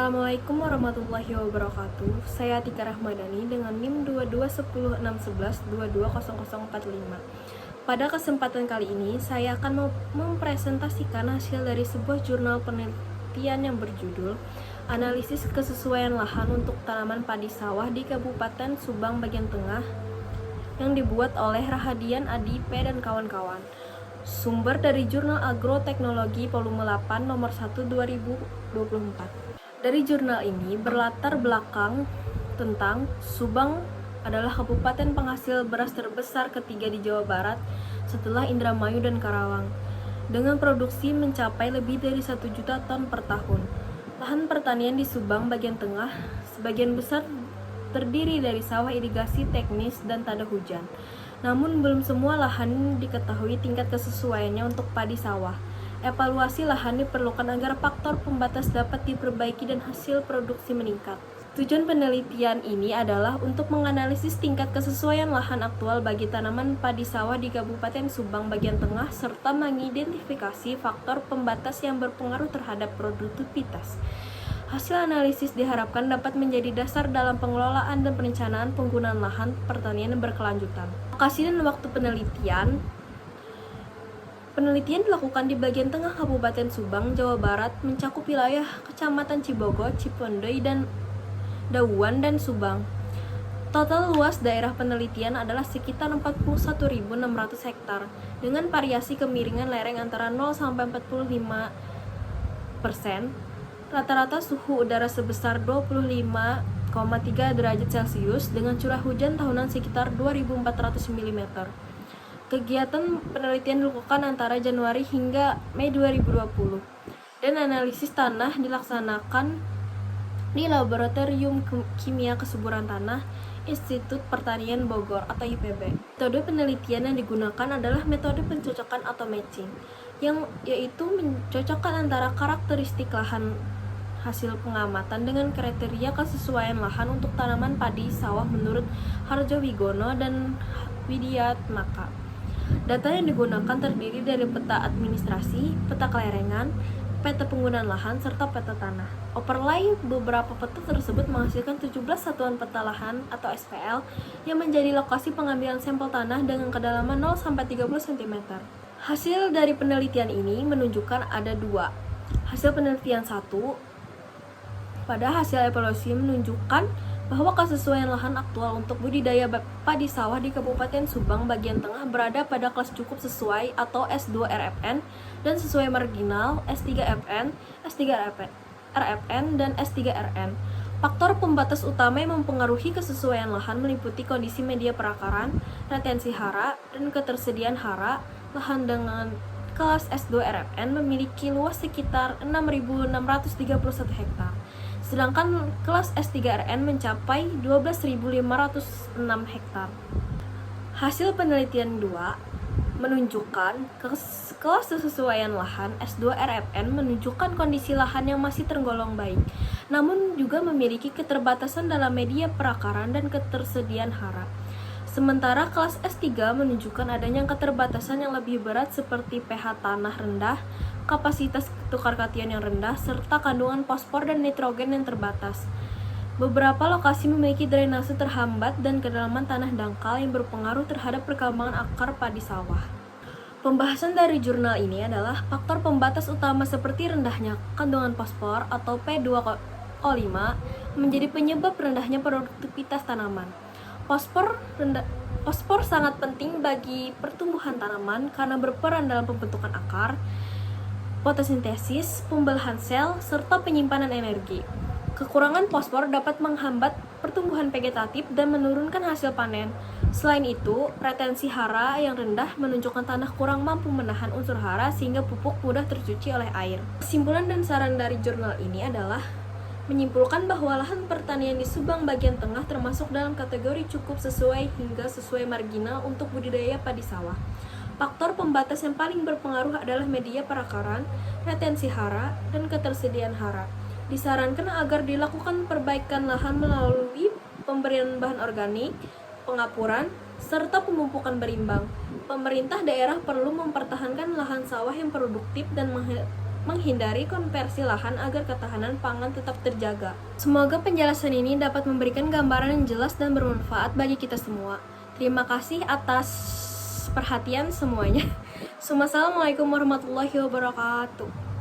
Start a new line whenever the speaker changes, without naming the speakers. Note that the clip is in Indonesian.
Assalamualaikum warahmatullahi wabarakatuh. Saya Tika Rahmadani dengan NIM 22101611220045. Pada kesempatan kali ini, saya akan mempresentasikan hasil dari sebuah jurnal penelitian yang berjudul Analisis Kesesuaian Lahan untuk Tanaman Padi Sawah di Kabupaten Subang bagian Tengah yang dibuat oleh Rahadian Adi P. dan kawan-kawan. Sumber dari Jurnal Agroteknologi Volume 8 nomor 1 2024. Dari jurnal ini berlatar belakang tentang Subang adalah kabupaten penghasil beras terbesar ketiga di Jawa Barat setelah Indramayu dan Karawang, dengan produksi mencapai lebih dari 1 juta ton per tahun. Lahan pertanian di Subang bagian tengah sebagian besar terdiri dari sawah irigasi teknis dan tanda hujan. Namun belum semua lahan diketahui tingkat kesesuaiannya untuk padi sawah. Evaluasi lahan diperlukan agar faktor pembatas dapat diperbaiki dan hasil produksi meningkat. Tujuan penelitian ini adalah untuk menganalisis tingkat kesesuaian lahan aktual bagi tanaman padi sawah di Kabupaten Subang bagian tengah serta mengidentifikasi faktor pembatas yang berpengaruh terhadap produktivitas. Hasil analisis diharapkan dapat menjadi dasar dalam pengelolaan dan perencanaan penggunaan lahan pertanian berkelanjutan. Lokasi dan waktu penelitian dilakukan di bagian tengah Kabupaten Subang, Jawa Barat, mencakup wilayah Kecamatan Cibogo, Cipondei, dan Dauan dan Subang. Total luas daerah penelitian adalah sekitar 41.600 hektar, dengan variasi kemiringan lereng antara 0 sampai 45%. Rata-rata suhu udara sebesar 25,3 derajat Celcius dengan curah hujan tahunan sekitar 2.400 mm. Kegiatan penelitian dilakukan antara Januari hingga Mei 2020 dan analisis tanah dilaksanakan di Laboratorium Kimia Kesuburan Tanah Institut Pertanian Bogor atau IPB. Metode penelitian yang digunakan adalah metode pencocokan atau matching, yaitu mencocokkan antara karakteristik lahan hasil pengamatan dengan kriteria kesesuaian lahan untuk tanaman padi sawah menurut Harjo Wigono dan Widiatmaka. Data yang digunakan terdiri dari peta administrasi, peta kelerengan, peta penggunaan lahan, serta peta tanah. Overlay beberapa peta tersebut menghasilkan 17 satuan peta lahan atau SPL yang menjadi lokasi pengambilan sampel tanah dengan kedalaman 0 sampai 30 cm. Hasil dari penelitian ini menunjukkan ada dua. Hasil penelitian 1 pada hasil evaluasi menunjukkan bahwa kesesuaian lahan aktual untuk budidaya padi sawah di Kabupaten Subang bagian tengah berada pada kelas cukup sesuai atau S2 RFN dan sesuai marginal S3 FN, S3 RFN, dan S3 RN. Faktor pembatas utama yang mempengaruhi kesesuaian lahan meliputi kondisi media perakaran, retensi hara, dan ketersediaan hara. Lahan dengan kelas S2 RFN memiliki luas sekitar 6.631 hektar. Sedangkan kelas S3RN mencapai 12.506 hektar. Hasil penelitian 2 menunjukkan kelas kesesuaian lahan S2 RFN menunjukkan kondisi lahan yang masih tergolong baik, namun juga memiliki keterbatasan dalam media perakaran dan ketersediaan hara. Sementara kelas S3 menunjukkan adanya keterbatasan yang lebih berat seperti pH tanah rendah, kapasitas tukar kation yang rendah, serta kandungan fosfor dan nitrogen yang terbatas. Beberapa lokasi memiliki drainase terhambat dan kedalaman tanah dangkal yang berpengaruh terhadap perkembangan akar padi sawah. Pembahasan dari jurnal ini adalah faktor pembatas utama seperti rendahnya kandungan fosfor atau P2O5 menjadi penyebab rendahnya produktivitas tanaman. Fosfor sangat penting bagi pertumbuhan tanaman karena berperan dalam pembentukan akar, fotosintesis, pembelahan sel, serta penyimpanan energi. Kekurangan fosfor dapat menghambat pertumbuhan vegetatif dan menurunkan hasil panen. Selain itu, retensi hara yang rendah menunjukkan tanah kurang mampu menahan unsur hara sehingga pupuk mudah tercuci oleh air. Kesimpulan dan saran dari jurnal ini adalah menyimpulkan bahwa lahan pertanian di Subang bagian tengah termasuk dalam kategori cukup sesuai hingga sesuai marginal untuk budidaya padi sawah. Faktor pembatas yang paling berpengaruh adalah media perakaran, retensi hara, dan ketersediaan hara. Disarankan agar dilakukan perbaikan lahan melalui pemberian bahan organik, pengapuran, serta pemupukan berimbang. Pemerintah daerah perlu mempertahankan lahan sawah yang produktif dan menghindari konversi lahan agar ketahanan pangan tetap terjaga. Semoga penjelasan ini dapat memberikan gambaran yang jelas dan bermanfaat bagi kita semua. Terima kasih atas perhatian semuanya. Assalamualaikum warahmatullahi wabarakatuh.